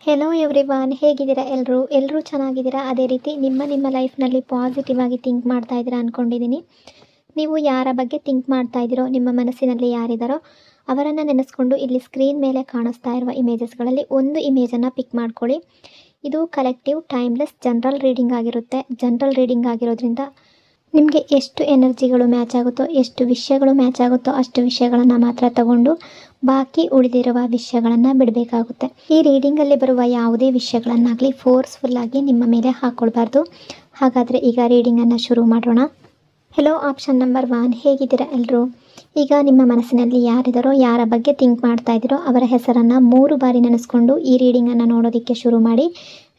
Hello everyone, ಹೇಗಿದ್ದೀರಾ? ಎಲ್ಲರೂ ಚೆನ್ನಾಗಿದ್ದೀರಾ? ಅದೇ ರೀತಿ ನಿಮ್ಮ ಲೈಫ್ನಲ್ಲಿ ಪಾಸಿಟಿವ್ ಆಗಿ ಥಿಂಕ್ ಮಾಡ್ತಾ ಇದ್ದೀರಾ ಅಂದ್ಕೊಂಡಿದ್ದೀನಿ. ನೀವು ಯಾರ ಬಗ್ಗೆ ಥಿಂಕ್ ಮಾಡ್ತಾ ಇದ್ದೀರೋ, ನಿಮ್ಮ ಮನಸ್ಸಿನಲ್ಲಿ ಯಾರಿದ್ದಾರೋ ಅವರನ್ನು ನೆನೆಸ್ಕೊಂಡು ಇಲ್ಲಿ ಸ್ಕ್ರೀನ್ ಮೇಲೆ ಕಾಣಿಸ್ತಾ ಇರುವ ಇಮೇಜಸ್ಗಳಲ್ಲಿ ಒಂದು ಇಮೇಜನ್ನು ಪಿಕ್ ಮಾಡ್ಕೊಳ್ಳಿ. ಇದು ಕಲೆಕ್ಟಿವ್ ಟೈಮ್ಲೆಸ್ ಜನರಲ್ ರೀಡಿಂಗ್ ಆಗಿರುತ್ತೆ. ಜನರಲ್ ರೀಡಿಂಗ್ ಆಗಿರೋದ್ರಿಂದ ನಿಮಗೆ ಎಷ್ಟು ಎನರ್ಜಿಗಳು ಮ್ಯಾಚ್ ಆಗುತ್ತೋ, ಎಷ್ಟು ವಿಷಯಗಳು ಮ್ಯಾಚ್ ಆಗುತ್ತೋ ಅಷ್ಟು ವಿಷಯಗಳನ್ನು ಮಾತ್ರ ತಗೊಂಡು ಬಾಕಿ ಉಳಿದಿರುವ ವಿಷಯಗಳನ್ನು ಬಿಡಬೇಕಾಗುತ್ತೆ. ಈ ರೀಡಿಂಗಲ್ಲಿ ಬರುವ ಯಾವುದೇ ವಿಷಯಗಳನ್ನಾಗಲಿ ಫೋರ್ಸ್ಫುಲ್ಲಾಗಿ ನಿಮ್ಮ ಮೇಲೆ ಹಾಕ್ಕೊಳ್ಬಾರ್ದು. ಹಾಗಾದರೆ ಈಗ ರೀಡಿಂಗನ್ನು ಶುರು ಮಾಡೋಣ. ಹೆಲೋ ಆಪ್ಷನ್ ನಂಬರ್ 1, ಹೇಗಿದ್ದೀರಾ ಎಲ್ಲರೂ? ಈಗ ನಿಮ್ಮ ಮನಸ್ಸಿನಲ್ಲಿ ಯಾರಿದ್ದಾರೋ, ಯಾರ ಬಗ್ಗೆ ಥಿಂಕ್ ಮಾಡ್ತಾ ಇದ್ದೀರೋ ಅವರ ಹೆಸರನ್ನು 3 ಬಾರಿ ನೆನೆಸ್ಕೊಂಡು ಈ ರೀಡಿಂಗನ್ನು ನೋಡೋದಕ್ಕೆ ಶುರು ಮಾಡಿ.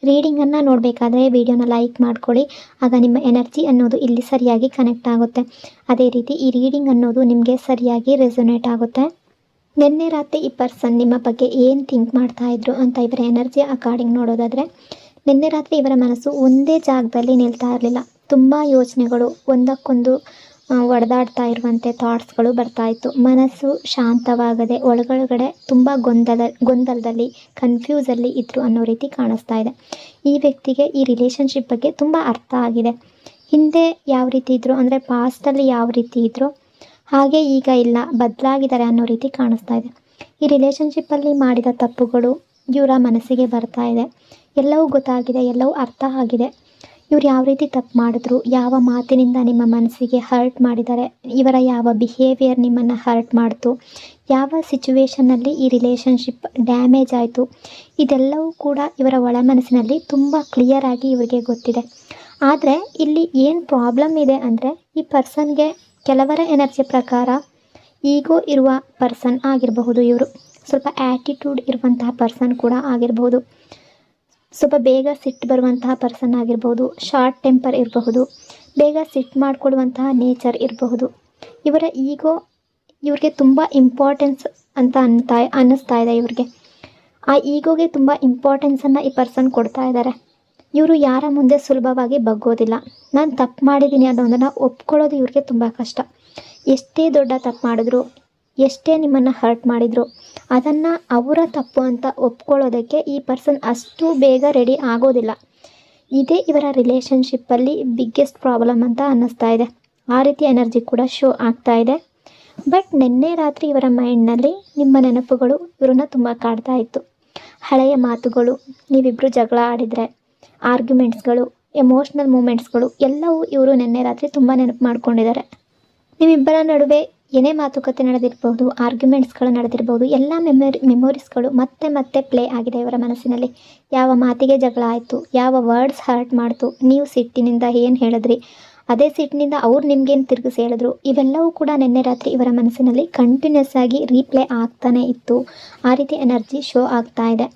ರೀಡಿಂಗನ್ನು ನೋಡಬೇಕಾದ್ರೆ ವಿಡಿಯೋನ ಲೈಕ್ ಮಾಡ್ಕೊಳ್ಳಿ. ಆಗ ನಿಮ್ಮ ಎನರ್ಜಿ ಅನ್ನೋದು ಇಲ್ಲಿ ಸರಿಯಾಗಿ ಕನೆಕ್ಟ್ ಆಗುತ್ತೆ. ಅದೇ ರೀತಿ ಈ ರೀಡಿಂಗ್ ಅನ್ನೋದು ನಿಮಗೆ ಸರಿಯಾಗಿ ರೆಸೊನೇಟ್ ಆಗುತ್ತೆ. ನಿನ್ನೆ ರಾತ್ರಿ ಈ ಪರ್ಸನ್ ನಿಮ್ಮ ಬಗ್ಗೆ ಏನು ಥಿಂಕ್ ಮಾಡ್ತಾ ಇದ್ರು ಅಂತ ಇವರ ಎನರ್ಜಿ ಅಕಾರ್ಡಿಂಗ್ ನೋಡೋದಾದರೆ, ನಿನ್ನೆ ರಾತ್ರಿ ಇವರ ಮನಸ್ಸು ಒಂದೇ ಜಾಗದಲ್ಲಿ ನಿಲ್ತಾ ಇರಲಿಲ್ಲ. ತುಂಬ ಯೋಚನೆಗಳು ಒಂದಕ್ಕೊಂದು ಒಡೆದಾಡ್ತಾ ಇರುವಂತೆ ಥಾಟ್ಸ್ಗಳು ಬರ್ತಾ ಇತ್ತು. ಮನಸ್ಸು ಶಾಂತವಾಗದೆ ಒಳಗಡೆ ತುಂಬ ಗೊಂದಲದಲ್ಲಿ ಕನ್ಫ್ಯೂಸಲ್ಲಿ ಇದ್ರು ಅನ್ನೋ ರೀತಿ ಕಾಣಿಸ್ತಾ ಇದೆ. ಈ ವ್ಯಕ್ತಿಗೆ ಈ ರಿಲೇಷನ್ಶಿಪ್ ಬಗ್ಗೆ ತುಂಬ ಅರ್ಥ ಆಗಿದೆ. ಹಿಂದೆ ಯಾವ ರೀತಿ ಇದ್ರು ಅಂದರೆ ಪಾಸ್ಟಲ್ಲಿ ಯಾವ ರೀತಿ ಇದ್ರು ಹಾಗೆ ಈಗ ಇಲ್ಲ, ಬದಲಾಗಿದ್ದಾರೆ ಅನ್ನೋ ರೀತಿ ಕಾಣಿಸ್ತಾ ಇದೆ. ಈ ರಿಲೇಷನ್ಶಿಪ್ಪಲ್ಲಿ ಮಾಡಿದ ತಪ್ಪುಗಳು ಇವರ ಮನಸ್ಸಿಗೆ ಬರ್ತಾ ಇದೆ. ಎಲ್ಲವೂ ಗೊತ್ತಾಗಿದೆ, ಎಲ್ಲವೂ ಅರ್ಥ ಆಗಿದೆ. ಇವ್ರು ಯಾವ ರೀತಿ ತಪ್ಪು ಮಾಡಿದ್ರು, ಯಾವ ಮಾತಿನಿಂದ ನಿಮ್ಮ ಮನಸ್ಸಿಗೆ ಹರ್ಟ್ ಮಾಡಿದ್ದಾರೆ, ಇವರ ಯಾವ ಬಿಹೇವಿಯರ್ ನಿಮ್ಮನ್ನು ಹರ್ಟ್ ಮಾಡ್ತು, ಯಾವ ಸಿಚುವೇಷನ್ನಲ್ಲಿ ಈ ರಿಲೇಷನ್ಶಿಪ್ ಡ್ಯಾಮೇಜ್ ಆಯಿತು, ಇದೆಲ್ಲವೂ ಕೂಡ ಇವರ ಒಳ ಮನಸ್ಸಿನಲ್ಲಿ ತುಂಬ ಕ್ಲಿಯರಾಗಿ ಇವರಿಗೆ ಗೊತ್ತಿದೆ. ಆದರೆ ಇಲ್ಲಿ ಏನು ಪ್ರಾಬ್ಲಮ್ ಇದೆ ಅಂದರೆ, ಈ ಪರ್ಸನ್ಗೆ ಕೆಲವರ ಎನರ್ಜಿ ಪ್ರಕಾರ ಈಗೋ ಇರುವ ಪರ್ಸನ್ ಆಗಿರಬಹುದು. ಇವರು ಸ್ವಲ್ಪ ಆ್ಯಟಿಟ್ಯೂಡ್ ಇರುವಂತಹ ಪರ್ಸನ್ ಕೂಡ ಆಗಿರಬಹುದು. ಸ್ವಲ್ಪ ಬೇಗ ಸಿಟ್ಟು ಬರುವಂತಹ ಪರ್ಸನ್ ಆಗಿರ್ಬೋದು. ಶಾರ್ಟ್ ಟೆಂಪರ್ ಇರಬಹುದು. ಬೇಗ ಸಿಟ್ಟು ಮಾಡಿಕೊಳ್ಳುವಂತಹ ನೇಚರ್ ಇರಬಹುದು. ಇವರ ಈಗೋ ಇವ್ರಿಗೆ ತುಂಬ ಇಂಪಾರ್ಟೆನ್ಸ್ ಅಂತ ಅನ್ನಿಸ್ತಾ ಇದೆ. ಇವ್ರಿಗೆ ಆ ಈಗೋಗೆ ತುಂಬ ಇಂಪಾರ್ಟೆನ್ಸನ್ನು ಈ ಪರ್ಸನ್ ಕೊಡ್ತಾ ಇದ್ದಾರೆ. ಇವರು ಯಾರ ಮುಂದೆ ಸುಲಭವಾಗಿ ಬಗ್ಗೋದಿಲ್ಲ. ನಾನು ತಪ್ಪು ಮಾಡಿದ್ದೀನಿ ಅನ್ನೋದನ್ನು ಒಪ್ಕೊಳ್ಳೋದು ಇವ್ರಿಗೆ ತುಂಬ ಕಷ್ಟ. ಎಷ್ಟೇ ದೊಡ್ಡ ತಪ್ಪು ಮಾಡಿದ್ರು, ಎಷ್ಟೇ ನಿಮ್ಮನ್ನು ಹರ್ಟ್ ಮಾಡಿದ್ರು, ಅದನ್ನು ಅವರ ತಪ್ಪು ಅಂತ ಒಪ್ಕೊಳ್ಳೋದಕ್ಕೆ ಈ ಪರ್ಸನ್ ಅಷ್ಟು ಬೇಗ ರೆಡಿ ಆಗೋದಿಲ್ಲ. ಇದೇ ಇವರ ರಿಲೇಷನ್ಶಿಪ್ಪಲ್ಲಿ ಬಿಗ್ಗೆಸ್ಟ್ ಪ್ರಾಬ್ಲಮ್ ಅಂತ ಅನ್ನಿಸ್ತಾ ಇದೆ. ಆ ರೀತಿ ಎನರ್ಜಿ ಕೂಡ ಶೋ ಆಗ್ತಾ ಇದೆ. ಬಟ್ ನಿನ್ನೆ ರಾತ್ರಿ ಇವರ ಮೈಂಡ್ನಲ್ಲಿ ನಿಮ್ಮ ನೆನಪುಗಳು ಇವ್ರನ್ನ ತುಂಬ ಕಾಡ್ತಾ ಇತ್ತು. ಹಳೆಯ ಮಾತುಗಳು, ನೀವಿಬ್ಬರು ಜಗಳ ಆಡಿದರೆ, ಆರ್ಗ್ಯುಮೆಂಟ್ಸ್ಗಳು, ಎಮೋಷ್ನಲ್ ಮೂಮೆಂಟ್ಸ್ಗಳು ಎಲ್ಲವೂ ಇವರು ನಿನ್ನೆ ರಾತ್ರಿ ತುಂಬ ನೆನಪು ಮಾಡ್ಕೊಂಡಿದ್ದಾರೆ. ನಿಮ್ಮಿಬ್ಬರ ನಡುವೆ ಏನೇ ಮಾತುಕತೆ ನಡೆದಿರ್ಬೋದು, ಆರ್ಗ್ಯುಮೆಂಟ್ಸ್ಗಳು ನಡೆದಿರ್ಬೋದು, ಎಲ್ಲ ಮೆಮೊರೀಸ್ಗಳು ಮತ್ತೆ ಮತ್ತೆ ಪ್ಲೇ ಆಗಿದೆ ಇವರ ಮನಸ್ಸಿನಲ್ಲಿ. ಯಾವ ಮಾತಿಗೆ ಜಗಳ ಆಯಿತು, ಯಾವ ವರ್ಡ್ಸ್ ಹರ್ಟ್ ಮಾಡ್ತು, ನೀವು ಸಿಟ್ಟಿನಿಂದ ಏನು ಹೇಳಿದ್ರಿ, ಅದೇ ಸಿಟ್ಟಿನಿಂದ ಅವ್ರು ನಿಮ್ಗೇನು ತಿರುಗಿಸಿ ಹೇಳಿದ್ರು, ಇವೆಲ್ಲವೂ ಕೂಡ ನಿನ್ನೆ ರಾತ್ರಿ ಇವರ ಮನಸ್ಸಿನಲ್ಲಿ ಕಂಟಿನ್ಯೂಸ್ ಆಗಿ ರೀಪ್ಲೇ ಆಗ್ತಾನೆ ಇತ್ತು. ಆ ರೀತಿ ಎನರ್ಜಿ ಶೋ ಆಗ್ತಾ ಇದೆ.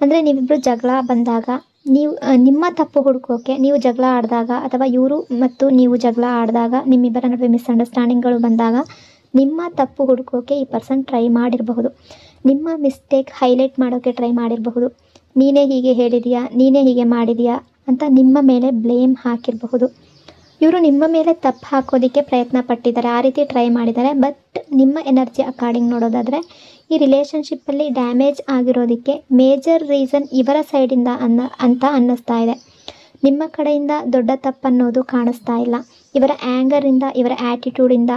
ಅಂದರೆ ನೀವಿಬ್ಬರು ಜಗಳ ಬಂದಾಗ, ನೀವು ನಿಮ್ಮ ತಪ್ಪು ಹುಡುಕೋಕೆ ನೀವು ಜಗಳ ಆಡಿದಾಗ, ಅಥವಾ ಇವರು ಮತ್ತು ನೀವು ಜಗಳ ಆಡಿದಾಗ, ನಿಮ್ಮಿಬ್ಬರ ನಡುವೆ ಮಿಸ್ಅಂಡರ್ಸ್ಟ್ಯಾಂಡಿಂಗ್ಗಳು ಬಂದಾಗ ನಿಮ್ಮ ತಪ್ಪು ಹುಡುಕೋಕೆ ಈ ಪರ್ಸನ್ ಟ್ರೈ ಮಾಡಿರಬಹುದು. ನಿಮ್ಮ ಮಿಸ್ಟೇಕ್ ಹೈಲೈಟ್ ಮಾಡೋಕ್ಕೆ ಟ್ರೈ ಮಾಡಿರಬಹುದು. ನೀನೇ ಹೀಗೆ ಹೇಳಿದೀಯಾ, ನೀನೇ ಹೀಗೆ ಮಾಡಿದೀಯಾ ಅಂತ ನಿಮ್ಮ ಮೇಲೆ ಬ್ಲೇಮ್ ಹಾಕಿರಬಹುದು. ಇವರು ನಿಮ್ಮ ಮೇಲೆ ತಪ್ಪು ಹಾಕೋದಕ್ಕೆ ಪ್ರಯತ್ನ ಪಟ್ಟಿದ್ದಾರೆ, ಆ ರೀತಿ ಟ್ರೈ ಮಾಡಿದ್ದಾರೆ. ಬಟ್ ನಿಮ್ಮ ಎನರ್ಜಿ ಅಕಾರ್ಡಿಂಗ್ ನೋಡೋದಾದರೆ, ಈ ರಿಲೇಷನ್ಶಿಪ್ಪಲ್ಲಿ ಡ್ಯಾಮೇಜ್ ಆಗಿರೋದಕ್ಕೆ ಮೇಜರ್ ರೀಸನ್ ಇವರ ಸೈಡಿಂದ ಅಂತ ಅನ್ನಿಸ್ತಾ ಇದೆ. ನಿಮ್ಮ ಕಡೆಯಿಂದ ದೊಡ್ಡ ತಪ್ಪನ್ನೋದು ಕಾಣಿಸ್ತಾ ಇಲ್ಲ. ಇವರ ಆ್ಯಂಗರಿಂದ, ಇವರ ಆ್ಯಟಿಟ್ಯೂಡಿಂದ,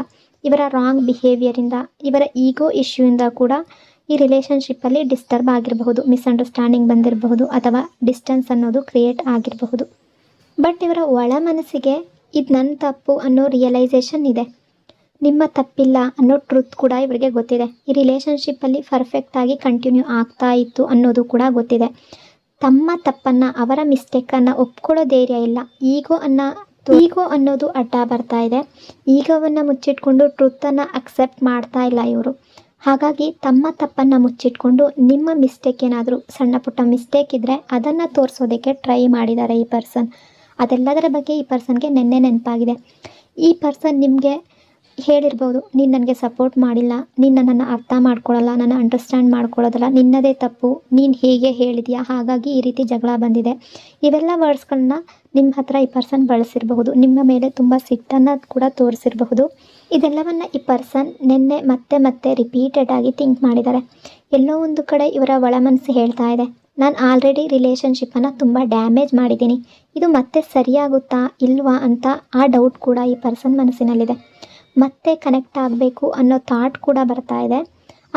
ಇವರ ರಾಂಗ್ ಬಿಹೇವಿಯರಿಂದ, ಇವರ ಈಗೋ ಇಶ್ಯೂಯಿಂದ ಕೂಡ ಈ ರಿಲೇಷನ್ಶಿಪ್ಪಲ್ಲಿ ಡಿಸ್ಟರ್ಬ್ ಆಗಿರಬಹುದು, ಮಿಸ್ಅಂಡರ್ಸ್ಟ್ಯಾಂಡಿಂಗ್ ಬಂದಿರಬಹುದು, ಅಥವಾ ಡಿಸ್ಟೆನ್ಸ್ ಅನ್ನೋದು ಕ್ರಿಯೇಟ್ ಆಗಿರಬಹುದು. ಬಟ್ ಇವರ ಒಳ ಮನಸ್ಸಿಗೆ ಇದು ನನ್ನ ತಪ್ಪು ಅನ್ನೋ ರಿಯಲೈಸೇಷನ್ ಇದೆ. ನಿಮ್ಮ ತಪ್ಪಿಲ್ಲ ಅನ್ನೋ ಟ್ರುತ್ ಕೂಡ ಇವರಿಗೆ ಗೊತ್ತಿದೆ. ಈ ರಿಲೇಷನ್ಶಿಪ್ಪಲ್ಲಿ ಪರ್ಫೆಕ್ಟಾಗಿ ಕಂಟಿನ್ಯೂ ಆಗ್ತಾ ಇತ್ತು ಅನ್ನೋದು ಕೂಡ ಗೊತ್ತಿದೆ. ತಮ್ಮ ತಪ್ಪನ್ನು, ಅವರ ಮಿಸ್ಟೇಕನ್ನು ಒಪ್ಕೊಳ್ಳೋ ಧೈರ್ಯ ಇಲ್ಲ. ಈಗೋ ಅನ್ನೋದು ಅಡ್ಡ ಬರ್ತಾ ಇದೆ. ಈಗೋವನ್ನು ಮುಚ್ಚಿಟ್ಕೊಂಡು ಟ್ರುತ್ತನ್ನು ಅಕ್ಸೆಪ್ಟ್ ಮಾಡ್ತಾ ಇಲ್ಲ ಇವರು. ಹಾಗಾಗಿ ತಮ್ಮ ತಪ್ಪನ್ನು ಮುಚ್ಚಿಟ್ಕೊಂಡು ನಿಮ್ಮ ಮಿಸ್ಟೇಕ್ ಏನಾದರೂ ಸಣ್ಣ ಪುಟ್ಟ ಮಿಸ್ಟೇಕ್ ಇದ್ದರೆ ಅದನ್ನು ತೋರಿಸೋದಕ್ಕೆ ಟ್ರೈ ಮಾಡಿದ್ದಾರೆ ಈ ಪರ್ಸನ್. ಅದೆಲ್ಲದರ ಬಗ್ಗೆ ಈ ಪರ್ಸನ್ಗೆ ನೆನಪಾಗಿದೆ. ಈ ಪರ್ಸನ್ ನಿಮಗೆ ಹೇಳಿರ್ಬೋದು, ನೀನು ನನಗೆ ಸಪೋರ್ಟ್ ಮಾಡಿಲ್ಲ, ನೀನು ನನ್ನನ್ನು ಅರ್ಥ ಮಾಡ್ಕೊಳ್ಳಲ್ಲ, ನನ್ನ ಅಂಡರ್ಸ್ಟ್ಯಾಂಡ್ ಮಾಡ್ಕೊಳ್ಳೋದಲ್ಲ, ನಿನ್ನದೇ ತಪ್ಪು, ನೀನು ಹೀಗೆ ಹೇಳಿದೆಯಾ, ಹಾಗಾಗಿ ಈ ರೀತಿ ಜಗಳ ಬಂದಿದೆ. ಇವೆಲ್ಲ ವರ್ಡ್ಸ್ಗಳನ್ನ ನಿಮ್ಮ ಹತ್ರ ಈ ಪರ್ಸನ್ ಬಳಸಿರಬಹುದು. ನಿಮ್ಮ ಮೇಲೆ ತುಂಬ ಸಿಟ್ಟನ್ನು ಕೂಡ ತೋರಿಸಿರಬಹುದು. ಇದೆಲ್ಲವನ್ನು ಈ ಪರ್ಸನ್ ಮತ್ತೆ ಮತ್ತೆ ರಿಪೀಟೆಡ್ ಆಗಿ ಥಿಂಕ್ ಮಾಡಿದ್ದಾರೆ. ಎಲ್ಲೋ ಒಂದು ಕಡೆ ಇವರ ಒಳ ಮನಸ್ಸು ಹೇಳ್ತಾ ಇದೆ, ನಾನು ಆಲ್ರೆಡಿ ರಿಲೇಷನ್ಶಿಪ್ಪನ್ನು ತುಂಬ ಡ್ಯಾಮೇಜ್ ಮಾಡಿದ್ದೀನಿ, ಇದು ಮತ್ತೆ ಸರಿಯಾಗುತ್ತಾ ಇಲ್ವಾ ಅಂತ ಆ ಡೌಟ್ ಕೂಡ ಈ ಪರ್ಸನ್ ಮನಸ್ಸಿನಲ್ಲಿದೆ. ಮತ್ತೆ ಕನೆಕ್ಟ್ ಆಗಬೇಕು ಅನ್ನೋ ಥಾಟ್ ಕೂಡ ಬರ್ತಾ ಇದೆ.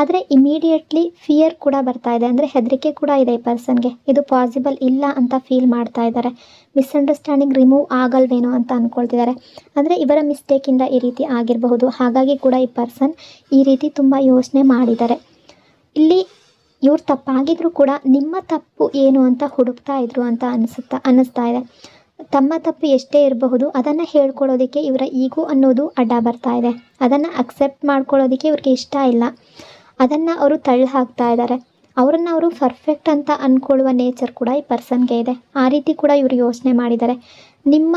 ಆದರೆ ಇಮಿಡಿಯೇಟ್ಲಿ ಫಿಯರ್ ಕೂಡ ಬರ್ತಾ ಇದೆ, ಅಂದರೆ ಹೆದರಿಕೆ ಕೂಡ ಇದೆ ಈ ಪರ್ಸನ್ಗೆ. ಇದು ಪಾಸಿಬಲ್ ಇಲ್ಲ ಅಂತ ಫೀಲ್ ಮಾಡ್ತಾ ಇದ್ದಾರೆ. ಮಿಸ್ಅಂಡರ್ಸ್ಟ್ಯಾಂಡಿಂಗ್ ರಿಮೂವ್ ಆಗಲ್ವೇನೋ ಅಂತ ಅಂದ್ಕೊಳ್ತಿದ್ದಾರೆ. ಅಂದರೆ ಇವರ ಮಿಸ್ಟೇಕಿಂದ ಈ ರೀತಿ ಆಗಿರಬಹುದು. ಹಾಗಾಗಿ ಕೂಡ ಈ ಪರ್ಸನ್ ಈ ರೀತಿ ತುಂಬ ಯೋಚನೆ ಮಾಡಿದ್ದಾರೆ. ಇಲ್ಲಿ ಇವ್ರು ತಪ್ಪಾಗಿದ್ರೂ ಕೂಡ ನಿಮ್ಮ ತಪ್ಪು ಏನು ಅಂತ ಹುಡುಕ್ತಾ ಇದ್ರು ಅಂತ ಅನ್ನಿಸ್ತಾ ಇದೆ. ತಮ್ಮ ತಪ್ಪು ಎಷ್ಟೇ ಇರಬಹುದು, ಅದನ್ನು ಹೇಳ್ಕೊಳ್ಳೋದಕ್ಕೆ ಇವರ ಈಗೋ ಅನ್ನೋದು ಅಡ್ಡ ಬರ್ತಾ ಇದೆ. ಅದನ್ನು ಅಕ್ಸೆಪ್ಟ್ ಮಾಡ್ಕೊಳ್ಳೋದಕ್ಕೆ ಇವ್ರಿಗೆ ಇಷ್ಟ ಇಲ್ಲ. ಅದನ್ನು ಅವರು ತಳ್ಳಿ ಹಾಕ್ತಾ ಇದ್ದಾರೆ. ಅವರನ್ನು ಅವರು ಪರ್ಫೆಕ್ಟ್ ಅಂತ ಅಂದ್ಕೊಳ್ಳುವ ನೇಚರ್ ಕೂಡ ಈ ಪರ್ಸನ್ಗೆ ಇದೆ. ಆ ರೀತಿ ಕೂಡ ಇವರು ಯೋಚನೆ ಮಾಡಿದ್ದಾರೆ. ನಿಮ್ಮ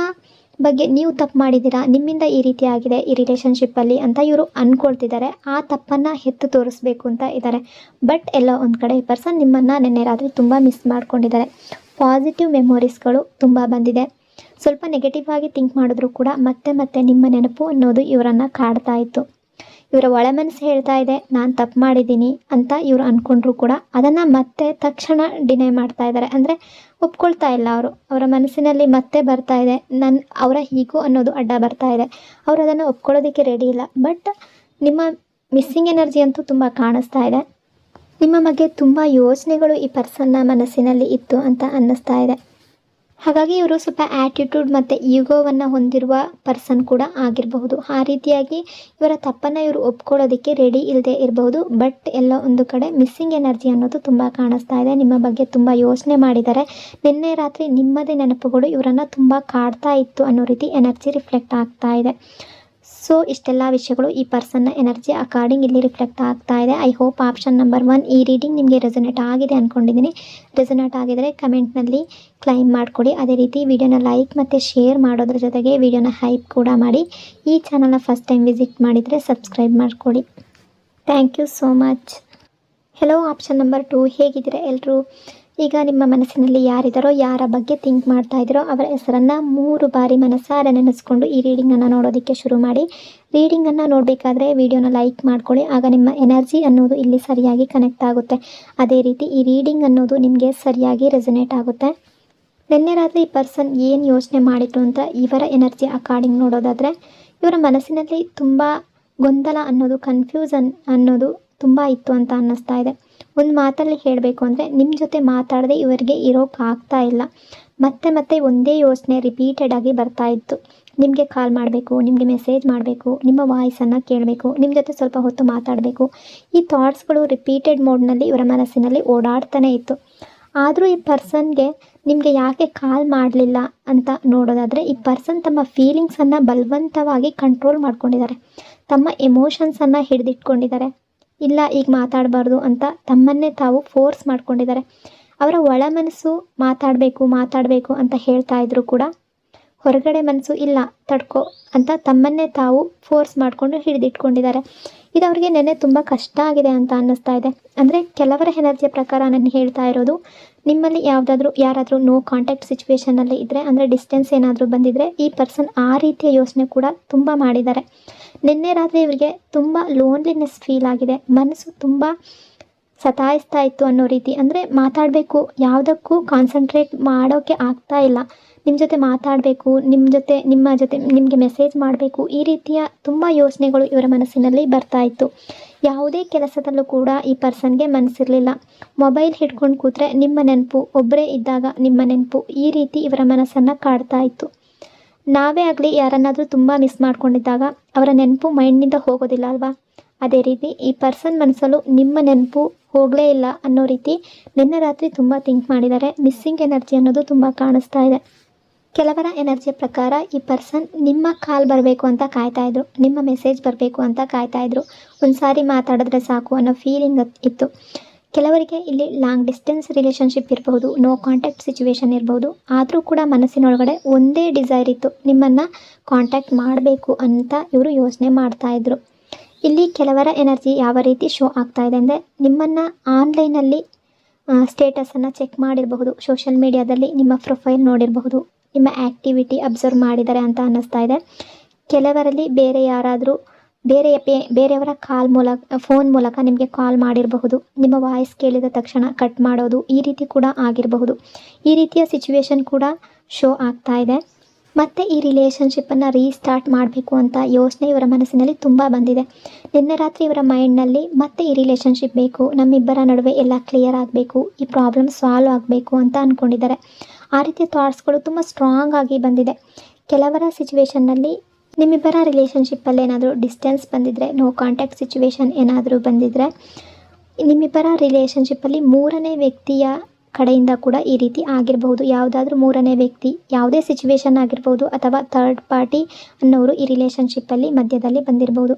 ಬಗ್ಗೆ ನೀವು ತಪ್ಪು ಮಾಡಿದ್ದೀರಾ, ನಿಮ್ಮಿಂದ ಈ ರೀತಿ ಆಗಿದೆ ಈ ರಿಲೇಷನ್ಶಿಪ್ಪಲ್ಲಿ ಅಂತ ಇವರು ಅಂದ್ಕೊಳ್ತಿದ್ದಾರೆ. ಆ ತಪ್ಪನ್ನು ಎತ್ತು ತೋರಿಸ್ಬೇಕು ಅಂತ ಇದ್ದಾರೆ. ಬಟ್ ಎಲ್ಲೋ ಒಂದು ಕಡೆ ಈ ಪರ್ಸನ್ ನಿಮ್ಮನ್ನು ನಿನ್ನೆ ರಾತ್ರಿ ತುಂಬ ಮಿಸ್ ಮಾಡ್ಕೊಂಡಿದ್ದಾರೆ. ಪಾಸಿಟಿವ್ ಮೆಮೊರೀಸ್ಗಳು ತುಂಬ ಬಂದಿದೆ. ಸ್ವಲ್ಪ ನೆಗೆಟಿವ್ ಆಗಿ ಥಿಂಕ್ ಮಾಡಿದ್ರು ಕೂಡ ಮತ್ತೆ ಮತ್ತೆ ನಿಮ್ಮ ನೆನಪು ಅನ್ನೋದು ಇವರನ್ನು ಕಾಡ್ತಾ ಇತ್ತು. ಇವರ ಒಳಮನಸ್ಸು ಹೇಳ್ತಾ ಇದೆ ನಾನು ತಪ್ಪು ಮಾಡಿದ್ದೀನಿ ಅಂತ ಇವರು ಅಂದ್ಕೊಂಡ್ರು ಕೂಡ ಅದನ್ನು ಮತ್ತೆ ತಕ್ಷಣ ಡಿನೈ ಮಾಡ್ತಾ ಇದ್ದಾರೆ. ಅಂದರೆ ಒಪ್ಕೊಳ್ತಾ ಇಲ್ಲ ಅವರು. ಅವರ ಮನಸ್ಸಿನಲ್ಲಿ ಮತ್ತೆ ಬರ್ತಾ ಇದೆ, ಅವರ ಈಗೋ ಅನ್ನೋದು ಅಡ್ಡ ಬರ್ತಾ ಇದೆ. ಅವರು ಅದನ್ನು ಒಪ್ಕೊಳ್ಳೋದಕ್ಕೆ ರೆಡಿ ಇಲ್ಲ. ಬಟ್ ನಿಮ್ಮ ಮಿಸ್ಸಿಂಗ್ ಎನರ್ಜಿ ಅಂತೂ ತುಂಬ ಕಾಣಿಸ್ತಾ ಇದೆ. ನಿಮ್ಮ ಬಗ್ಗೆ ತುಂಬ ಯೋಚನೆಗಳು ಈ ಪರ್ಸನ್ನ ಮನಸ್ಸಿನಲ್ಲಿ ಇತ್ತು ಅಂತ ಅನ್ನಿಸ್ತಾ ಇದೆ. ಹಾಗಾಗಿ ಇವರು ಸ್ವಲ್ಪ ಆ್ಯಟಿಟ್ಯೂಡ್ ಮತ್ತು ಈಗೋವನ್ನು ಹೊಂದಿರುವ ಪರ್ಸನ್ ಕೂಡ ಆಗಿರಬಹುದು. ಆ ರೀತಿಯಾಗಿ ಇವರ ತಪ್ಪನ್ನು ಇವರು ಒಪ್ಕೊಳ್ಳೋದಕ್ಕೆ ರೆಡಿ ಇಲ್ಲದೆ ಇರಬಹುದು. ಬಟ್ ಎಲ್ಲ ಒಂದು ಕಡೆ ಮಿಸ್ಸಿಂಗ್ ಎನರ್ಜಿ ಅನ್ನೋದು ತುಂಬ ಕಾಣಿಸ್ತಾ ಇದೆ. ನಿಮ್ಮ ಬಗ್ಗೆ ತುಂಬ ಯೋಚನೆ ಮಾಡಿದ್ದಾರೆ. ನಿನ್ನೆ ರಾತ್ರಿ ನಿಮ್ಮದೇ ನೆನಪುಗಳು ಇವರನ್ನು ತುಂಬ ಕಾಡ್ತಾ ಇತ್ತು ಅನ್ನೋ ರೀತಿ ಎನರ್ಜಿ ರಿಫ್ಲೆಕ್ಟ್ ಆಗ್ತಾ ಇದೆ. ಸೊ ಇಷ್ಟೆಲ್ಲ ವಿಷಯಗಳು ಈ ಪರ್ಸನ್ನ ಎನರ್ಜಿ ಅಕಾರ್ಡಿಂಗ್ ಇಲ್ಲಿ ರಿಫ್ಲೆಕ್ಟ್ ಆಗ್ತಾ ಇದೆ. ಐ ಹೋಪ್ ಆಪ್ಷನ್ ನಂಬರ್ 1 ಈ ರೀಡಿಂಗ್ ನಿಮಗೆ ರೆಸೊನೇಟ್ ಆಗಿದೆ ಅಂದ್ಕೊಂಡಿದ್ದೀನಿ. ರೆಸೊನೇಟ್ ಆಗಿದರೆ ಕಮೆಂಟ್ನಲ್ಲಿ ಕ್ಲೈಮ್ ಮಾಡಿಕೊಡಿ. ಅದೇ ರೀತಿ ವಿಡಿಯೋನ ಲೈಕ್ ಮತ್ತು ಶೇರ್ ಮಾಡೋದ್ರ ಜೊತೆಗೆ ವಿಡಿಯೋನ ಹೈಪ್ ಕೂಡ ಮಾಡಿ. ಈ ಚಾನಲ್ನ ಫಸ್ಟ್ ಟೈಮ್ ವಿಸಿಟ್ ಮಾಡಿದರೆ ಸಬ್ಸ್ಕ್ರೈಬ್ ಮಾಡಿಕೊಡಿ. Thank you so much. Hello option number 2 ಹೇಗಿದ್ದೀರಾ ಎಲ್ಲರೂ? ಈಗ ನಿಮ್ಮ ಮನಸ್ಸಿನಲ್ಲಿ ಯಾರಿದ್ದಾರೋ, ಯಾರ ಬಗ್ಗೆ ಥಿಂಕ್ ಮಾಡ್ತಾ ಇದ್ದೀರೋ ಅವರ ಹೆಸರನ್ನು 3 ಬಾರಿ ಮನಸ್ಸಾರೆ ನೆನೆಸ್ಕೊಂಡು ಈ ರೀಡಿಂಗನ್ನು ನೋಡೋದಕ್ಕೆ ಶುರು ಮಾಡಿ. ರೀಡಿಂಗನ್ನು ನೋಡಬೇಕಾದ್ರೆ ವಿಡಿಯೋನ ಲೈಕ್ ಮಾಡ್ಕೊಳ್ಳಿ. ಆಗ ನಿಮ್ಮ ಎನರ್ಜಿ ಅನ್ನೋದು ಇಲ್ಲಿ ಸರಿಯಾಗಿ ಕನೆಕ್ಟ್ ಆಗುತ್ತೆ. ಅದೇ ರೀತಿ ಈ ರೀಡಿಂಗ್ ಅನ್ನೋದು ನಿಮಗೆ ಸರಿಯಾಗಿ ರೆಸೊನೇಟ್ ಆಗುತ್ತೆ. ನಿನ್ನೆ ರಾತ್ರಿ ಈ ಪರ್ಸನ್ ಏನು ಯೋಚನೆ ಮಾಡಿದ್ರು ಅಂತ ಇವರ ಎನರ್ಜಿ ಅಕಾರ್ಡಿಂಗ್ ನೋಡೋದಾದರೆ, ಇವರ ಮನಸ್ಸಿನಲ್ಲಿ ತುಂಬ ಗೊಂದಲ ಅನ್ನೋದು, ಕನ್ಫ್ಯೂಸನ್ ಅನ್ನೋದು ತುಂಬ ಇತ್ತು ಅಂತ ಅನ್ನಿಸ್ತಾ ಇದೆ. ಒಂದು ಮಾತಲ್ಲಿ ಹೇಳಬೇಕು ಅಂದರೆ ನಿಮ್ಮ ಜೊತೆ ಮಾತಾಡದೆ ಇವರಿಗೆ ಇರೋಕ್ಕಾಗ್ತಾ ಇಲ್ಲ. ಮತ್ತೆ ಮತ್ತೆ ಒಂದೇ ಯೋಚನೆ ರಿಪೀಟೆಡ್ ಆಗಿ ಬರ್ತಾ ಇತ್ತು. ನಿಮಗೆ ಕಾಲ್ ಮಾಡಬೇಕು, ನಿಮಗೆ ಮೆಸೇಜ್ ಮಾಡಬೇಕು, ನಿಮ್ಮ ವಾಯ್ಸನ್ನು ಕೇಳಬೇಕು, ನಿಮ್ಮ ಜೊತೆ ಸ್ವಲ್ಪ ಹೊತ್ತು ಮಾತಾಡಬೇಕು. ಈ ಥಾಟ್ಸ್ಗಳು ರಿಪೀಟೆಡ್ ಮೋಡ್ನಲ್ಲಿ ಇವರ ಮನಸ್ಸಿನಲ್ಲಿ ಓಡಾಡ್ತಾನೆ ಇತ್ತು. ಆದರೂ ಈ ಪರ್ಸನ್ಗೆ ನಿಮಗೆ ಯಾಕೆ ಕಾಲ್ ಮಾಡಲಿಲ್ಲ ಅಂತ ನೋಡೋದಾದರೆ, ಈ ಪರ್ಸನ್ ತಮ್ಮ ಫೀಲಿಂಗ್ಸನ್ನು ಬಲವಂತವಾಗಿ ಕಂಟ್ರೋಲ್ ಮಾಡ್ಕೊಂಡಿದ್ದಾರೆ. ತಮ್ಮ ಎಮೋಷನ್ಸನ್ನು ಹಿಡಿದಿಟ್ಕೊಂಡಿದ್ದಾರೆ. ಇಲ್ಲ ಈಗ ಮಾತಾಡಬಾರ್ದು ಅಂತ ತಮ್ಮನ್ನೇ ತಾವು ಫೋರ್ಸ್ ಮಾಡ್ಕೊಂಡಿದ್ದಾರೆ. ಅವರ ಒಳ ಮನಸ್ಸು ಮಾತಾಡಬೇಕು ಅಂತ ಹೇಳ್ತಾ ಇದ್ರು ಕೂಡ ಹೊರಗಡೆ ಮನಸ್ಸು ಇಲ್ಲ ತಡ್ಕೋ ಅಂತ ತಮ್ಮನ್ನೇ ತಾವು ಫೋರ್ಸ್ ಮಾಡಿಕೊಂಡು ಹಿಡಿದಿಟ್ಕೊಂಡಿದ್ದಾರೆ. ಇದು ಅವರಿಗೆ ನೆನ್ನೆ ತುಂಬ ಕಷ್ಟ ಆಗಿದೆ ಅಂತ ಅನ್ನಿಸ್ತಾ ಇದೆ. ಅಂದರೆ ಕೆಲವರ ಎನರ್ಜಿಯ ಪ್ರಕಾರ ನಾನು ಹೇಳ್ತಾ ಇರೋದು, ನಿಮ್ಮಲ್ಲಿ ಯಾರಾದರೂ ನೋ ಕಾಂಟ್ಯಾಕ್ಟ್ ಸಿಚುವೇಷನಲ್ಲಿ ಇದ್ದರೆ, ಅಂದರೆ ಡಿಸ್ಟೆನ್ಸ್ ಏನಾದರೂ ಬಂದಿದ್ದರೆ ಈ ಪರ್ಸನ್ ಆ ರೀತಿಯ ಯೋಚನೆ ಕೂಡ ತುಂಬ ಮಾಡಿದ್ದಾರೆ. ನಿನ್ನೆ ರಾತ್ರಿ ಇವರಿಗೆ ತುಂಬ ಲೋನ್ಲಿನೆಸ್ ಫೀಲ್ ಆಗಿದೆ. ಮನಸ್ಸು ತುಂಬ ಸತಾಯಿಸ್ತಾ ಇತ್ತು ಅನ್ನೋ ರೀತಿ. ಅಂದರೆ ಮಾತಾಡಬೇಕು, ಯಾವುದಕ್ಕೂ ಕಾನ್ಸಂಟ್ರೇಟ್ ಮಾಡೋಕ್ಕೆ ಆಗ್ತಾ ಇಲ್ಲ. ನಿಮ್ಮ ಜೊತೆ ಮಾತಾಡಬೇಕು, ನಿಮ್ಮ ಜೊತೆ ನಿಮಗೆ ಮೆಸೇಜ್ ಮಾಡಬೇಕು, ಈ ರೀತಿಯ ತುಂಬ ಯೋಚನೆಗಳು ಇವರ ಮನಸ್ಸಿನಲ್ಲಿ ಬರ್ತಾ ಇತ್ತು. ಯಾವುದೇ ಕೆಲಸದಲ್ಲೂ ಕೂಡ ಈ ಪರ್ಸನ್ಗೆ ಮನಸ್ಸಿರಲಿಲ್ಲ. ಮೊಬೈಲ್ ಹಿಡ್ಕೊಂಡು ಕೂತ್ರೆ ನಿಮ್ಮ ನೆನಪು, ಒಬ್ಬರೇ ಇದ್ದಾಗ ನಿಮ್ಮ ನೆನಪು, ಈ ರೀತಿ ಇವರ ಮನಸ್ಸನ್ನು ಕಾಡ್ತಾ ಇತ್ತು. ನಾವೇ ಆಗಲಿ ಯಾರನ್ನಾದರೂ ತುಂಬ ಮಿಸ್ ಮಾಡ್ಕೊಂಡಿದ್ದಾಗ ಅವರ ನೆನಪು ಮೈಂಡ್ನಿಂದ ಹೋಗೋದಿಲ್ಲ ಅಲ್ವಾ? ಅದೇ ರೀತಿ ಈ ಪರ್ಸನ್ ಮನಸ್ಸಲ್ಲೂ ನಿಮ್ಮ ನೆನಪು ಹೋಗಲೇ ಇಲ್ಲ ಅನ್ನೋ ರೀತಿ ನಿನ್ನೆ ರಾತ್ರಿ ತುಂಬ ಥಿಂಕ್ ಮಾಡಿದ್ದಾರೆ. ಮಿಸ್ಸಿಂಗ್ ಎನರ್ಜಿ ಅನ್ನೋದು ತುಂಬ ಕಾಣಿಸ್ತಾ ಇದೆ. ಕೆಲವರ ಎನರ್ಜಿಯ ಪ್ರಕಾರ ಈ ಪರ್ಸನ್ ನಿಮ್ಮ ಕಾಲ್ ಬರಬೇಕು ಅಂತ ಕಾಯ್ತಾಯಿದ್ರು, ನಿಮ್ಮ ಮೆಸೇಜ್ ಬರಬೇಕು ಅಂತ ಕಾಯ್ತಾಯಿದ್ರು. ಒಂದು ಸಾರಿ ಮಾತಾಡಿದ್ರೆ ಸಾಕು ಅನ್ನೋ ಫೀಲಿಂಗ್ ಇತ್ತು. ಕೆಲವರಿಗೆ ಇಲ್ಲಿ ಲಾಂಗ್ ಡಿಸ್ಟೆನ್ಸ್ ರಿಲೇಷನ್ಶಿಪ್ ಇರಬಹುದು, ನೋ ಕಾಂಟ್ಯಾಕ್ಟ್ ಸಿಚುವೇಶನ್ ಇರಬಹುದು. ಆದರೂ ಕೂಡ ಮನಸ್ಸಿನೊಳಗಡೆ ಒಂದೇ ಡಿಸೈರ್ ಇತ್ತು, ನಿಮ್ಮನ್ನು ಕಾಂಟ್ಯಾಕ್ಟ್ ಮಾಡಬೇಕು ಅಂತ ಇವರು ಯೋಚನೆ ಮಾಡ್ತಾಯಿದ್ರು. ಇಲ್ಲಿ ಕೆಲವರ ಎನರ್ಜಿ ಯಾವ ರೀತಿ ಶೋ ಆಗ್ತಾ ಇದೆ ಅಂದರೆ, ನಿಮ್ಮನ್ನು ಆನ್ಲೈನಲ್ಲಿ ಸ್ಟೇಟಸನ್ನು ಚೆಕ್ ಮಾಡಿರಬಹುದು, ಸೋಷಿಯಲ್ ಮೀಡಿಯಾದಲ್ಲಿ ನಿಮ್ಮ ಪ್ರೊಫೈಲ್ ನೋಡಿರಬಹುದು, ನಿಮ್ಮ ಆ್ಯಕ್ಟಿವಿಟಿ ಅಬ್ಸರ್ವ್ ಮಾಡಿದ್ದಾರೆ ಅಂತ ಅನ್ನಿಸ್ತಾ ಇದೆ. ಕೆಲವರಲ್ಲಿ ಬೇರೆ ಯಾರಾದರೂ ಬೇರೆಯವರ ಫೋನ್ ಮೂಲಕ ನಿಮಗೆ ಕಾಲ್ ಮಾಡಿರಬಹುದು. ನಿಮ್ಮ ವಾಯ್ಸ್ ಕೇಳಿದ ತಕ್ಷಣ ಕಟ್ ಮಾಡೋದು, ಈ ರೀತಿ ಕೂಡ ಆಗಿರಬಹುದು. ಈ ರೀತಿಯ ಸಿಚುವೇಶನ್ ಕೂಡ ಶೋ ಆಗ್ತಾ ಇದೆ. ಮತ್ತು ಈ ರಿಲೇಷನ್ಶಿಪ್ಪನ್ನು ರೀಸ್ಟಾರ್ಟ್ ಮಾಡಬೇಕು ಅಂತ ಯೋಚನೆ ಇವರ ಮನಸ್ಸಿನಲ್ಲಿ ತುಂಬ ಬಂದಿದೆ. ನಿನ್ನೆ ರಾತ್ರಿ ಇವರ ಮೈಂಡ್ನಲ್ಲಿ ಮತ್ತೆ ಈ ರಿಲೇಷನ್ಶಿಪ್ ಬೇಕು, ನಮ್ಮಿಬ್ಬರ ನಡುವೆ ಎಲ್ಲ ಕ್ಲಿಯರ್ ಆಗಬೇಕು, ಈ ಪ್ರಾಬ್ಲಮ್ ಸಾಲ್ವ್ ಆಗಬೇಕು ಅಂತ ಅಂದ್ಕೊಂಡಿದ್ದಾರೆ. ಆ ರೀತಿಯ ಥಾಟ್ಸ್ಗಳು ತುಂಬ ಸ್ಟ್ರಾಂಗ್ ಆಗಿ ಬಂದಿದೆ. ಕೆಲವರ ಸಿಚುವೇಷನ್ನಲ್ಲಿ ನಿಮ್ಮಿಬ್ಬರ ರಿಲೇಷನ್ಶಿಪ್ಪಲ್ಲಿ ಏನಾದರೂ ಡಿಸ್ಟೆನ್ಸ್ ಬಂದಿದ್ದರೆ, ನೋ ಕಾಂಟ್ಯಾಕ್ಟ್ ಸಿಚುವೇಶನ್ ಏನಾದರೂ ಬಂದಿದ್ದರೆ, ನಿಮ್ಮಿಬ್ಬರ ರಿಲೇಷನ್ಶಿಪ್ಪಲ್ಲಿ ಮೂರನೇ ವ್ಯಕ್ತಿಯ ಕಡೆಯಿಂದ ಕೂಡ ಈ ರೀತಿ ಆಗಿರಬಹುದು. ಯಾವುದಾದ್ರೂ ಮೂರನೇ ವ್ಯಕ್ತಿ, ಯಾವುದೇ ಸಿಚುವೇಶನ್ ಆಗಿರ್ಬೋದು, ಅಥವಾ ಥರ್ಡ್ ಪಾರ್ಟಿ ಅನ್ನೋರು ಈ ರಿಲೇಷನ್ಶಿಪ್ಪಲ್ಲಿ ಮಧ್ಯದಲ್ಲಿ ಬಂದಿರಬಹುದು.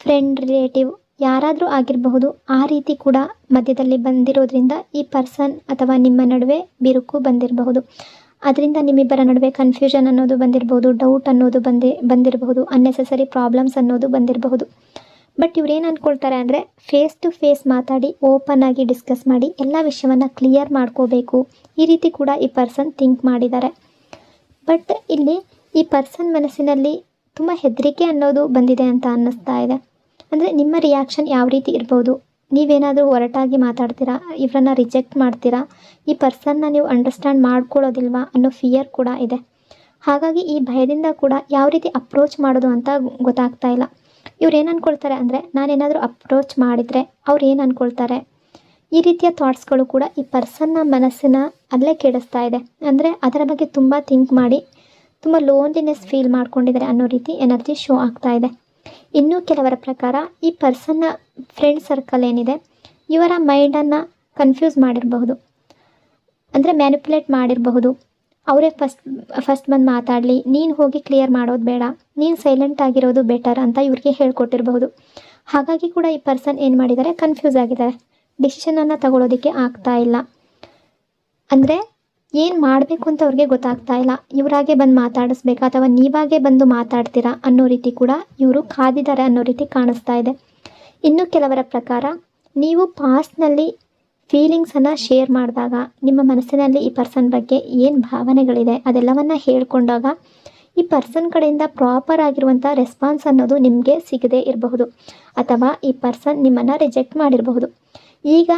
ಫ್ರೆಂಡ್, ರಿಲೇಟಿವ್ ಯಾರಾದರೂ ಆಗಿರಬಹುದು. ಆ ರೀತಿ ಕೂಡ ಮಧ್ಯದಲ್ಲಿ ಬಂದಿರೋದ್ರಿಂದ ಈ ಪರ್ಸನ್ ಅಥವಾ ನಿಮ್ಮ ನಡುವೆ ಬಿರುಕು ಬಂದಿರಬಹುದು. ಅದರಿಂದ ನಿಮ್ಮಿಬ್ಬರ ನಡುವೆ ಕನ್ಫ್ಯೂಷನ್ ಅನ್ನೋದು ಬಂದಿರಬಹುದು, ಡೌಟ್ ಅನ್ನೋದು ಬಂದಿರಬಹುದು, ಅನ್ನೆಸೆಸರಿ ಪ್ರಾಬ್ಲಮ್ಸ್ ಅನ್ನೋದು ಬಂದಿರಬಹುದು. ಬಟ್ ಇವ್ರೇನು ಅಂದ್ಕೊಳ್ತಾರೆ ಅಂದರೆ, ಫೇಸ್ ಟು ಫೇಸ್ ಮಾತಾಡಿ ಓಪನ್ ಆಗಿ ಡಿಸ್ಕಸ್ ಮಾಡಿ ಎಲ್ಲ ವಿಷಯವನ್ನು ಕ್ಲಿಯರ್ ಮಾಡ್ಕೋಬೇಕು. ಈ ರೀತಿ ಕೂಡ ಈ ಪರ್ಸನ್ ಥಿಂಕ್ ಮಾಡಿದ್ದಾರೆ. ಬಟ್ ಇಲ್ಲಿ ಈ ಪರ್ಸನ್ ಮನಸ್ಸಿನಲ್ಲಿ ತುಂಬ ಹೆದರಿಕೆ ಅನ್ನೋದು ಬಂದಿದೆ ಅಂತ ಅನ್ನಿಸ್ತಾ ಇದೆ. ಅಂದರೆ ನಿಮ್ಮ ರಿಯಾಕ್ಷನ್ ಯಾವ ರೀತಿ ಇರ್ಬೋದು, ನೀವೇನಾದರೂ ಒರಟಾಗಿ ಮಾತಾಡ್ತೀರಾ, ಇವರನ್ನ ರಿಜೆಕ್ಟ್ ಮಾಡ್ತೀರಾ, ಈ ಪರ್ಸನ್ನ ನೀವು ಅಂಡರ್ಸ್ಟ್ಯಾಂಡ್ ಮಾಡ್ಕೊಳ್ಳೋದಿಲ್ವಾ ಅನ್ನೋ ಫಿಯರ್ ಕೂಡ ಇದೆ. ಹಾಗಾಗಿ ಈ ಭಯದಿಂದ ಕೂಡ ಯಾವ ರೀತಿ ಅಪ್ರೋಚ್ ಮಾಡೋದು ಅಂತ ಗೊತ್ತಾಗ್ತಾ ಇಲ್ಲ. ಇವ್ರು ಏನು ಅಂದ್ಕೊಳ್ತಾರೆ ಅಂದರೆ, ನಾನೇನಾದರೂ ಅಪ್ರೋಚ್ ಮಾಡಿದರೆ ಅವ್ರು ಏನು ಅಂದ್ಕೊಳ್ತಾರೆ, ಈ ರೀತಿಯ ಥಾಟ್ಸ್ಗಳು ಕೂಡ ಈ ಪರ್ಸನ್ನ ಮನಸ್ಸಿನ ಅಲ್ಲೇ ಕೆಡಿಸ್ತಾ ಇದೆ. ಅಂದರೆ ಅದರ ಬಗ್ಗೆ ತುಂಬ ಥಿಂಕ್ ಮಾಡಿ ತುಂಬ ಲೋನ್ಲಿನೆಸ್ ಫೀಲ್ ಮಾಡ್ಕೊಂಡಿದ್ದಾರೆ ಅನ್ನೋ ರೀತಿ ಎನರ್ಜಿ ಶೋ ಆಗ್ತಾ ಇದೆ. ಇನ್ನೂ ಕೆಲವರ ಪ್ರಕಾರ ಈ ಪರ್ಸನ್ನ ಫ್ರೆಂಡ್ ಸರ್ಕಲ್ ಏನಿದೆ, ಇವರ ಮೈಂಡನ್ನು ಕನ್ಫ್ಯೂಸ್ ಮಾಡಿರಬಹುದು, ಅಂದರೆ ಮ್ಯಾನಿಪುಲೇಟ್ ಮಾಡಿರಬಹುದು. ಅವರೇ ಫಸ್ಟ್ ಬಂದು ಮಾತಾಡಲಿ, ನೀನು ಹೋಗಿ ಕ್ಲಿಯರ್ ಮಾಡೋದು ಬೇಡ, ನೀನು ಸೈಲೆಂಟ್ ಆಗಿರೋದು ಬೆಟರ್ ಅಂತ ಇವ್ರಿಗೆ ಹೇಳ್ಕೊಟ್ಟಿರಬಹುದು. ಹಾಗಾಗಿ ಕೂಡ ಈ ಪರ್ಸನ್ ಏನು ಮಾಡಿದ್ದಾರೆ, ಕನ್ಫ್ಯೂಸ್ ಆಗಿದ್ದಾರೆ, ಡಿಸಿಷನನ್ನು ತಗೊಳ್ಳೋದಕ್ಕೆ ಆಗ್ತಾ ಇಲ್ಲ. ಅಂದರೆ ಏನು ಮಾಡಬೇಕು ಅಂತ ಅವ್ರಿಗೆ ಗೊತ್ತಾಗ್ತಾ ಇಲ್ಲ. ಇವರಾಗೆ ಬಂದು ಮಾತಾಡಿಸ್ಬೇಕಾ ಅಥವಾ ನೀವಾಗೆ ಬಂದು ಮಾತಾಡ್ತೀರಾ ಅನ್ನೋ ರೀತಿ ಕೂಡ ಇವರು ಕಾದಿದ್ದಾರೆ ಅನ್ನೋ ರೀತಿ ಕಾಣಿಸ್ತಾ ಇದೆ. ಇನ್ನು ಕೆಲವರ ಪ್ರಕಾರ ನೀವು ಪಾಸ್ಟ್ನಲ್ಲಿ ಫೀಲಿಂಗ್ಸನ್ನು ಶೇರ್ ಮಾಡಿದಾಗ, ನಿಮ್ಮ ಮನಸ್ಸಿನಲ್ಲಿ ಈ ಪರ್ಸನ್ ಬಗ್ಗೆ ಏನು ಭಾವನೆಗಳಿದೆ ಅದೆಲ್ಲವನ್ನು ಹೇಳ್ಕೊಂಡಾಗ ಈ ಪರ್ಸನ್ ಕಡೆಯಿಂದ ಪ್ರಾಪರ್ ಆಗಿರುವಂಥ ರೆಸ್ಪಾನ್ಸ್ ಅನ್ನೋದು ನಿಮಗೆ ಸಿಗದೇ ಇರಬಹುದು, ಅಥವಾ ಈ ಪರ್ಸನ್ ನಿಮ್ಮನ್ನು ರಿಜೆಕ್ಟ್ ಮಾಡಿರಬಹುದು. ಈಗ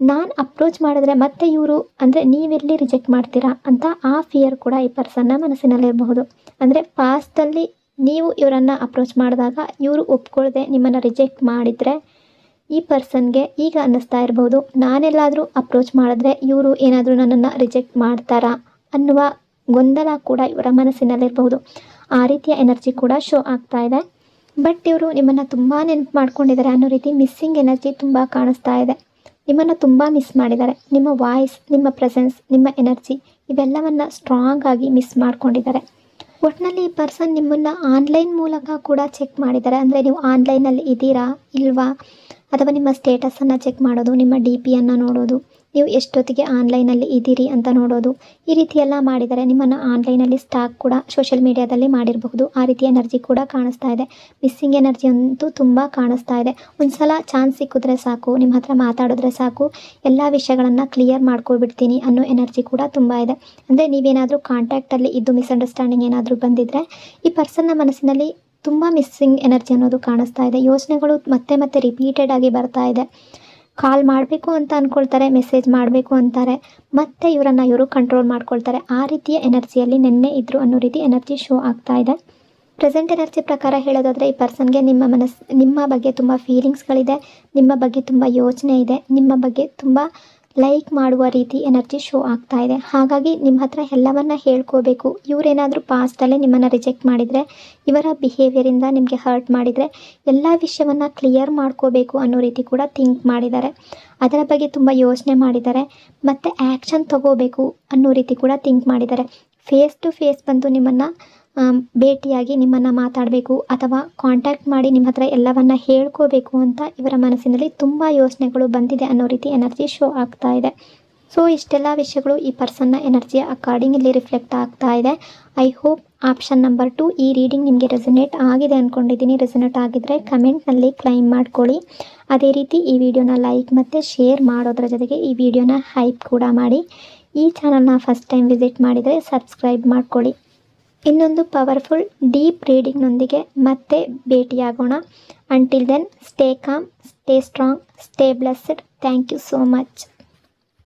ನಾನು ಅಪ್ರೋಚ್ ಮಾಡಿದ್ರೆ ಮತ್ತೆ ಇವರು ಅಂದರೆ ನೀವೆಲ್ಲಿ ರಿಜೆಕ್ಟ್ ಮಾಡ್ತೀರಾ ಅಂತ ಆ ಫಿಯರ್ ಕೂಡ ಈ ಪರ್ಸನ್ನ ಮನಸ್ಸಿನಲ್ಲಿರಬಹುದು. ಅಂದರೆ ಪಾಸ್ಟಲ್ಲಿ ನೀವು ಇವರನ್ನು ಅಪ್ರೋಚ್ ಮಾಡಿದಾಗ ಇವರು ಒಪ್ಕೊಳ್ಳದೆ ನಿಮ್ಮನ್ನು ರಿಜೆಕ್ಟ್ ಮಾಡಿದರೆ ಈ ಪರ್ಸನ್ಗೆ ಈಗ ಅನ್ನಿಸ್ತಾ ಇರ್ಬೋದು, ನಾನೆಲ್ಲಾದರೂ ಅಪ್ರೋಚ್ ಮಾಡಿದ್ರೆ ಇವರು ಏನಾದರೂ ನನ್ನನ್ನು ರಿಜೆಕ್ಟ್ ಮಾಡ್ತಾರಾ ಅನ್ನುವ ಗೊಂದಲ ಕೂಡ ಇವರ ಮನಸ್ಸಿನಲ್ಲಿರಬಹುದು. ಆ ರೀತಿಯ ಎನರ್ಜಿ ಕೂಡ ಶೋ ಆಗ್ತಾ ಇದೆ. ಬಟ್ ಇವರು ನಿಮ್ಮನ್ನು ತುಂಬ ನೆನಪು ಮಾಡ್ಕೊಂಡಿದ್ದಾರೆ ಅನ್ನೋ ರೀತಿ ಮಿಸ್ಸಿಂಗ್ ಎನರ್ಜಿ ತುಂಬ ಕಾಣಿಸ್ತಾ ಇದೆ. ನಿಮ್ಮನ್ನು ತುಂಬ ಮಿಸ್ ಮಾಡಿದ್ದಾರೆ. ನಿಮ್ಮ ವಾಯ್ಸ್, ನಿಮ್ಮ ಪ್ರೆಸೆನ್ಸ್, ನಿಮ್ಮ ಎನರ್ಜಿ ಇವೆಲ್ಲವನ್ನು ಸ್ಟ್ರಾಂಗ್ ಆಗಿ ಮಿಸ್ ಮಾಡ್ಕೊಂಡಿದ್ದಾರೆ. ಒಟ್ಟಿನಲ್ಲಿ ಈ ಪರ್ಸನ್ ನಿಮ್ಮನ್ನು ಆನ್ಲೈನ್ ಮೂಲಕ ಕೂಡ ಚೆಕ್ ಮಾಡಿದ್ದಾರೆ. ಅಂದರೆ ನೀವು ಆನ್ಲೈನಲ್ಲಿ ಇದ್ದೀರಾ ಇಲ್ವಾ, ಅಥವಾ ನಿಮ್ಮ ಸ್ಟೇಟಸನ್ನು ಚೆಕ್ ಮಾಡೋದು, ನಿಮ್ಮ DP ನೋಡೋದು, ನೀವು ಎಷ್ಟೊತ್ತಿಗೆ ಆನ್ಲೈನಲ್ಲಿ ಇದ್ದೀರಿ ಅಂತ ನೋಡೋದು, ಈ ರೀತಿ ಎಲ್ಲ ಮಾಡಿದ್ದಾರೆ. ನಿಮ್ಮನ್ನು ಆನ್ಲೈನಲ್ಲಿ ಸ್ಟಾಕ್ ಕೂಡ ಸೋಷಿಯಲ್ ಮೀಡಿಯಾದಲ್ಲಿ ಮಾಡಿರಬಹುದು. ಆ ರೀತಿ ಎನರ್ಜಿ ಕೂಡ ಕಾಣಿಸ್ತಾ ಇದೆ. ಮಿಸ್ಸಿಂಗ್ ಎನರ್ಜಿ ಅಂತೂ ತುಂಬ ಕಾಣಿಸ್ತಾ ಇದೆ. ಒಂದು ಸಲ ಚಾನ್ಸ್ ಸಿಕ್ಕಿದ್ರೆ ಸಾಕು, ನಿಮ್ಮ ಹತ್ರ ಮಾತಾಡಿದ್ರೆ ಸಾಕು, ಎಲ್ಲ ವಿಷಯಗಳನ್ನು ಕ್ಲಿಯರ್ ಮಾಡ್ಕೊಬಿಡ್ತೀನಿ ಅನ್ನೋ ಎನರ್ಜಿ ಕೂಡ ತುಂಬ ಇದೆ. ಅಂದರೆ ನೀವೇನಾದರೂ ಕಾಂಟ್ಯಾಕ್ಟಲ್ಲಿ ಇದ್ದು ಮಿಸ್ಅಂಡರ್ಸ್ಟ್ಯಾಂಡಿಂಗ್ ಏನಾದರೂ ಬಂದಿದ್ದರೆ ಈ ಪರ್ಸನ್ನ ಮನಸ್ಸಿನಲ್ಲಿ ತುಂಬ ಮಿಸ್ಸಿಂಗ್ ಎನರ್ಜಿ ಅನ್ನೋದು ಕಾಣಿಸ್ತಾ ಇದೆ. ಯೋಚನೆಗಳು ಮತ್ತೆ ಮತ್ತೆ ರಿಪೀಟೆಡ್ ಆಗಿ ಬರ್ತಾ ಇದೆ. ಕಾಲ್ ಮಾಡಬೇಕು ಅಂತ ಅಂದ್ಕೊಳ್ತಾರೆ, ಮೆಸೇಜ್ ಮಾಡಬೇಕು ಅಂತಾರೆ, ಮತ್ತು ಇವರು ಕಂಟ್ರೋಲ್ ಮಾಡ್ಕೊಳ್ತಾರೆ. ಆ ರೀತಿಯ ಎನರ್ಜಿಯಲ್ಲಿ ನಿನ್ನೆ ಇದ್ದರು ಅನ್ನೋ ರೀತಿ ಎನರ್ಜಿ ಶೋ ಆಗ್ತಾ ಇದೆ. ಪ್ರೆಸೆಂಟ್ ಎನರ್ಜಿ ಪ್ರಕಾರ ಹೇಳೋದಾದರೆ ಈ ಪರ್ಸನ್ಗೆ ನಿಮ್ಮ ಬಗ್ಗೆ ತುಂಬ ಫೀಲಿಂಗ್ಸ್ಗಳಿದೆ, ನಿಮ್ಮ ಬಗ್ಗೆ ತುಂಬ ಯೋಚನೆ ಇದೆ, ನಿಮ್ಮ ಬಗ್ಗೆ ತುಂಬ ಲೈಕ್ ಮಾಡುವ ರೀತಿ ಎನರ್ಜಿ ಶೋ ಆಗ್ತಾ ಇದೆ. ಹಾಗಾಗಿ ನಿಮ್ಮ ಹತ್ರ ಎಲ್ಲವನ್ನ ಹೇಳ್ಕೋಬೇಕು. ಇವರೇನಾದರೂ ಪಾಸ್ಟಲ್ಲೇ ನಿಮ್ಮನ್ನು ರಿಜೆಕ್ಟ್ ಮಾಡಿದರೆ, ಇವರ ಬಿಹೇವಿಯರಿಂದ ನಿಮಗೆ ಹರ್ಟ್ ಮಾಡಿದರೆ ಎಲ್ಲ ವಿಷಯವನ್ನು ಕ್ಲಿಯರ್ ಮಾಡ್ಕೋಬೇಕು ಅನ್ನೋ ರೀತಿ ಕೂಡ ಥಿಂಕ್ ಮಾಡಿದ್ದಾರೆ. ಅದರ ಬಗ್ಗೆ ತುಂಬ ಯೋಚನೆ ಮಾಡಿದ್ದಾರೆ ಮತ್ತು ಆ್ಯಕ್ಷನ್ ತಗೋಬೇಕು ಅನ್ನೋ ರೀತಿ ಕೂಡ ಥಿಂಕ್ ಮಾಡಿದ್ದಾರೆ. ಫೇಸ್ ಟು ಫೇಸ್ ಬಂದು ನಿಮ್ಮನ್ನು ಭೇಟಿಯಾಗಿ ನಿಮ್ಮನ್ನು ಮಾತಾಡಬೇಕು ಅಥವಾ ಕಾಂಟ್ಯಾಕ್ಟ್ ಮಾಡಿ ನಿಮ್ಮ ಹತ್ರ ಎಲ್ಲವನ್ನ ಹೇಳ್ಕೋಬೇಕು ಅಂತ ಇವರ ಮನಸ್ಸಿನಲ್ಲಿ ತುಂಬ ಯೋಚನೆಗಳು ಬಂದಿದೆ ಅನ್ನೋ ರೀತಿ ಎನರ್ಜಿ ಶೋ ಆಗ್ತಾ ಇದೆ. ಸೊ ಇಷ್ಟೆಲ್ಲ ವಿಷಯಗಳು ಈ ಪರ್ಸನ್ನ ಎನರ್ಜಿಯ ಅಕಾರ್ಡಿಂಗ್ ಇಲ್ಲಿ ರಿಫ್ಲೆಕ್ಟ್ ಆಗ್ತಾ ಇದೆ. ಐ ಹೋಪ್ ಆಪ್ಷನ್ ನಂಬರ್ 2 ಈ ರೀಡಿಂಗ್ ನಿಮಗೆ ರೆಸನೇಟ್ ಆಗಿದೆ ಅಂದ್ಕೊಂಡಿದ್ದೀನಿ. ರೆಸನೇಟ್ ಆಗಿದ್ದರೆ ಕಮೆಂಟ್ನಲ್ಲಿ ಕ್ಲೈಮ್ ಮಾಡ್ಕೊಳ್ಳಿ. ಅದೇ ರೀತಿ ಈ ವಿಡಿಯೋನ ಲೈಕ್ ಮತ್ತು ಶೇರ್ ಮಾಡೋದ್ರ ಜೊತೆಗೆ ಈ ವಿಡಿಯೋನ ಹೈಪ್ ಕೂಡ ಮಾಡಿ. ಈ ಚಾನಲ್ನ ಫಸ್ಟ್ ಟೈಮ್ ವಿಸಿಟ್ ಮಾಡಿದರೆ ಸಬ್ಸ್ಕ್ರೈಬ್ ಮಾಡ್ಕೊಳ್ಳಿ. ಇನ್ನೊಂದು ಪವರ್ಫುಲ್ ಡೀಪ್ ರೀಡಿಂಗ್ನೊಂದಿಗೆ ಮತ್ತೆ ಭೇಟಿಯಾಗೋಣ. Until then, stay calm, stay strong, stay blessed. Thank you so much.